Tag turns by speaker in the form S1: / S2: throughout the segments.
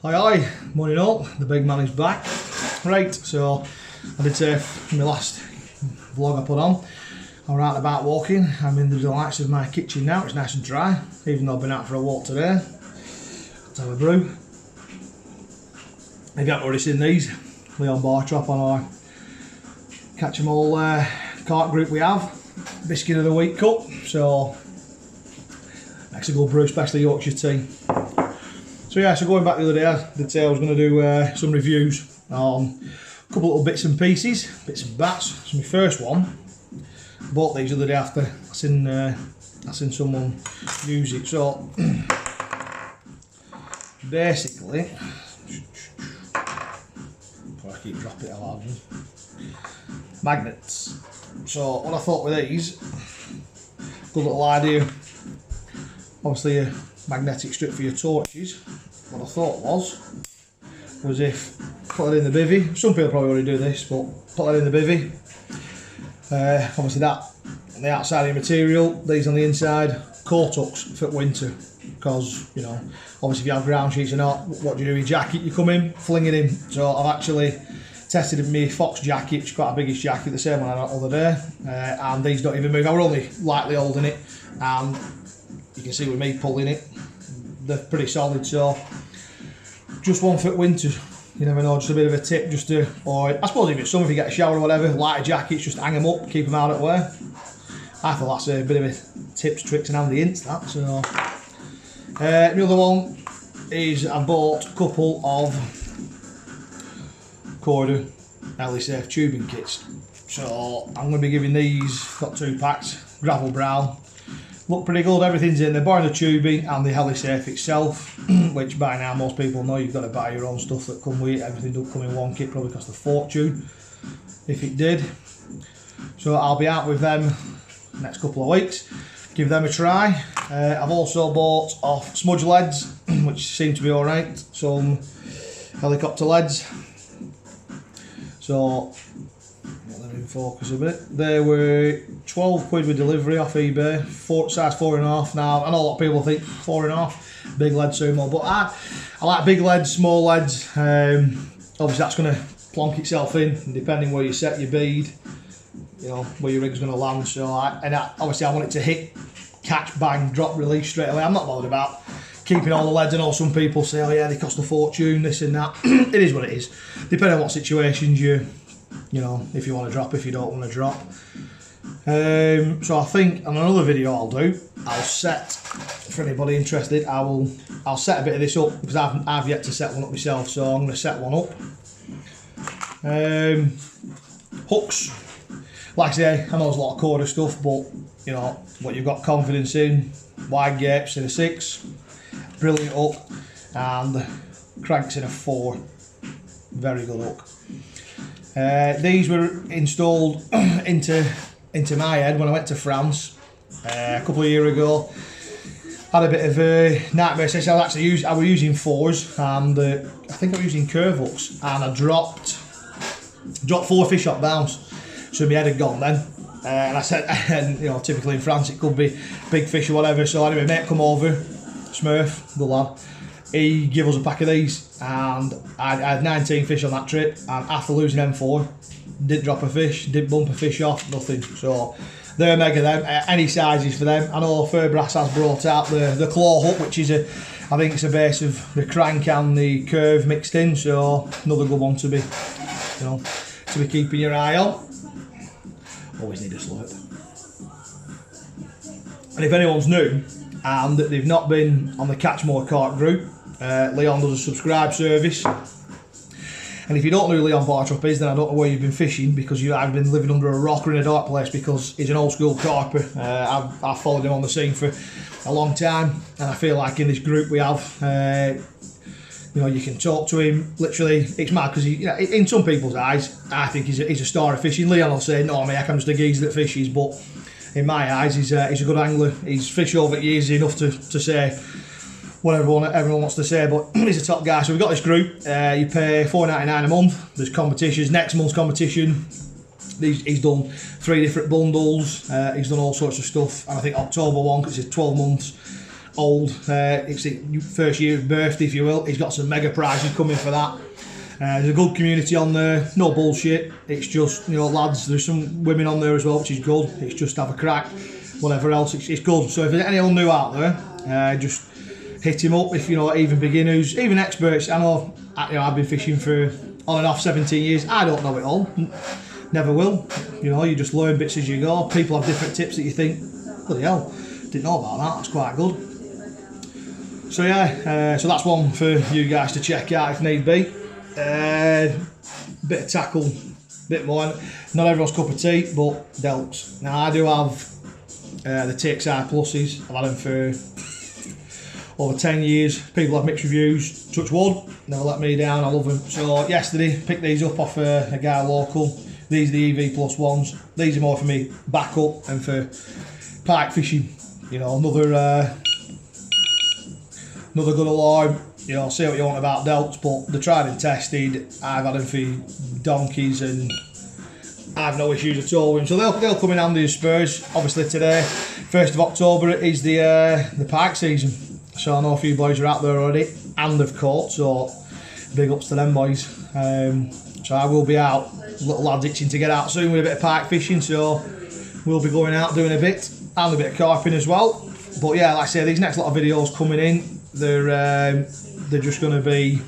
S1: Hi, morning all, the big man is back. Right, so I did say in the last vlog I put on, I'm out and about walking. I'm in the delights of my kitchen now, it's nice and dry, even though I've been out for a walk today. Let's have a brew. If you haven't already seen these, Leon Bartrop on our Catch 'em All cart group we have. Biscuit of the week cup, so makes a good brew, especially Yorkshire tea. So yeah, so going back the other day, I did say I was going to do some reviews on a couple of little bits and pieces, bits and bats. So my first one, I bought these the other day after I seen someone use it. So basically, before I keep dropping it aloud, magnets. So what I thought with these, good little idea. Obviously a magnetic strip for your torches. What I thought was if put it in the bivvy. Some people probably already do this, but put that in the bivvy. Obviously that on the outside of the material, these on the inside, Cortex for winter. Because you know, obviously if you have ground sheets or not, what do you do with your jacket? You come in, fling it in. So I've actually tested my Fox jacket, which is quite a biggish jacket, the same one I had the other day, and these don't even move. I were only lightly holding it, and you can see with me pulling it, they're pretty solid. So just one for winter, you never know, just a bit of a tip, just to, or I suppose if it's summer, if you get a shower or whatever, lighter jackets, just hang them up, keep them out of the way. I thought that's a bit of a tips, tricks and handy hints that. So the other one is I bought a couple of quarter elisa tubing kits. So I'm going to be giving these, got 2 packs, gravel brown. Look pretty good, everything's in there, barring the tubing and the helisafe itself, which by now most people know you've got to buy your own stuff that come with it. Everything don't come in one kit, probably cost a fortune if it did. So I'll be out with them next couple of weeks, give them a try. I've also bought off smudge leads, which seem to be alright, some helicopter leads. So in focus a bit. They were 12 quid with delivery off eBay, size 4.5. Now I know a lot of people think 4.5 big lead sumo, but I like big leads, small leads. Obviously that's going to plonk itself in depending where you set your bead, you know, where your rig's going to land. So obviously I want it to hit, catch, bang, drop, release straight away. I'm not bothered about keeping all the leads. I know some people say, oh yeah, they cost a fortune, this and that. It is what it is, depending on what situations you know, if you want to drop, if you don't want to drop. So I think on another video I'll set, for anybody interested, I'll set a bit of this up, because I've yet to set one up myself, so I'm going to set one up. Hooks, like I say, I know there's a lot of quarter stuff, but you know, what you've got confidence in, wide gapes in a 6, brilliant hook, and cranks in a 4, very good hook. These were installed into my head when I went to France a couple of years ago. Had a bit of a nightmare session. I was using 4s, and I think I was using curve hooks, and I dropped 4 fish off bounce, so my head had gone then. And I said, and you know, typically in France it could be big fish or whatever. So anyway, mate come over, Smurf, the lad. He gave us a pack of these, and I had 19 fish on that trip, and after losing M4, didn't drop a fish, didn't bump a fish off, nothing. So they're mega them, any sizes for them. I know Fairbrass has brought out the claw hook, which is I think it's a base of the crank and the curve mixed in, so another good one to be, you know, to be keeping your eye on. Always need a slurp. And if anyone's new and they've not been on the Catch More Cart group, Leon does a subscribe service, and if you don't know who Leon Bartrop is, then I don't know where you've been fishing, because I've been living under a rock or in a dark place, because he's an old school carper. I've followed him on the scene for a long time, and I feel like in this group we have, you know, you can talk to him, literally, it's mad, because you know, in some people's eyes, I think he's a star of fishing. Leon will say, no mate, I'm just a geezer that fishes, but in my eyes, he's a good angler. He's fished over years enough to say what everyone wants to say, but he's a top guy. So we've got this group, you pay $4.99 a month, there's competitions, next month's competition, he's done 3 different bundles, he's done all sorts of stuff, and I think October 1, because it's 12 months, old, it's the first year of birthday, if you will. He's got some mega prizes coming for that. There's a good community on there, no bullshit. It's just, you know, lads, there's some women on there as well, which is good. It's just have a crack, whatever else, it's good. So if there's anyone new out there, just hit him up. If, you know, even beginners, even experts. I know, you know, I've been fishing for on and off 17 years. I don't know it all, never will. You know, you just learn bits as you go. People have different tips that you think, bloody hell, didn't know about that, that's quite good. So yeah, so that's one for you guys to check out if need be. Bit of tackle, bit more, not everyone's cup of tea, but delts. Now I do have the TXI pluses. I've had them for over 10 years. People have mixed reviews, touch wood, never let me down, I love them. So yesterday picked these up off a guy local. These are the EV plus ones. These are more for me backup and for pike fishing. You know, another good alarm. You know, say what you want about delts, but they're tried and tested. I've had them for donkeys and I have no issues at all with them. So they'll come in handy as spurs. Obviously today, 1st of October, is the pike season. So I know a few boys are out there already and have caught, so big ups to them boys. So I will be out. Little lads itching to get out soon with a bit of pike fishing, so we'll be going out doing a bit and a bit of carping as well. But yeah, like I say, these next lot of videos coming in, they're just going to be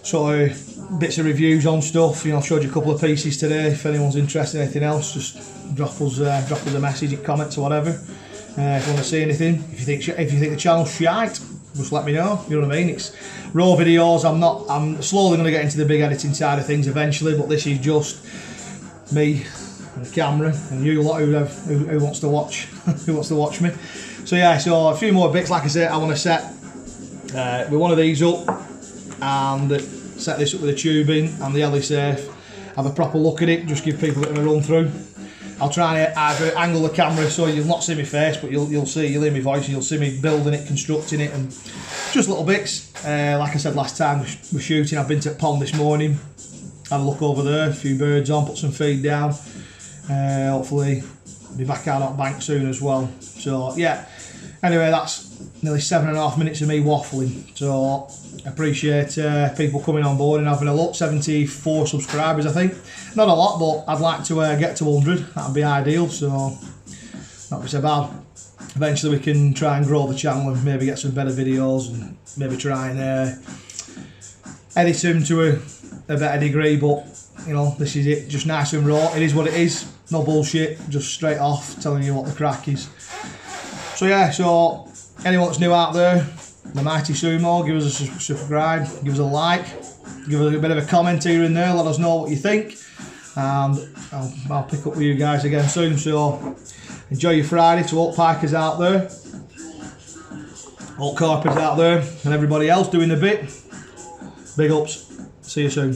S1: sort of bits of reviews on stuff. You know, I've showed you a couple of pieces today. If anyone's interested in anything else, just drop us a message, comments or whatever. If you want to see anything, if you think the channel's shite, just let me know. You know what I mean? It's raw videos. I'm slowly going to get into the big editing side of things eventually, but this is just me and the camera and you lot who wants to watch who wants to watch me. So yeah, so a few more bits. Like I said, I want to set with one of these up and set this up with the tubing and the elisa. Have a proper look at it. Just give people a bit of a run through. I'll try and either angle the camera so you'll not see my face, but you'll hear my voice. You'll see me building it, constructing it, and just little bits. Like I said last time, we're shooting. I've been to the pond this morning. Had a look over there. A few birds on. Put some feed down. Hopefully, be back out on bank soon as well. So yeah. Anyway, that's nearly 7.5 minutes of me waffling. So I appreciate people coming on board and having a look. 74 subscribers, I think. Not a lot, but I'd like to get to 100. That'd be ideal. So not be so bad. Eventually, we can try and grow the channel and maybe get some better videos and maybe try and edit them to a better degree. But you know, this is it. Just nice and raw. It is what it is. No bullshit. Just straight off telling you what the crack is. So yeah, so anyone that's new out there, the Mighty Sumo, give us a subscribe, give us a like, give us a bit of a comment here and there, let us know what you think, and I'll pick up with you guys again soon. So enjoy your Friday to all pikers out there, all carpers out there, and everybody else doing the bit. Big ups, see you soon.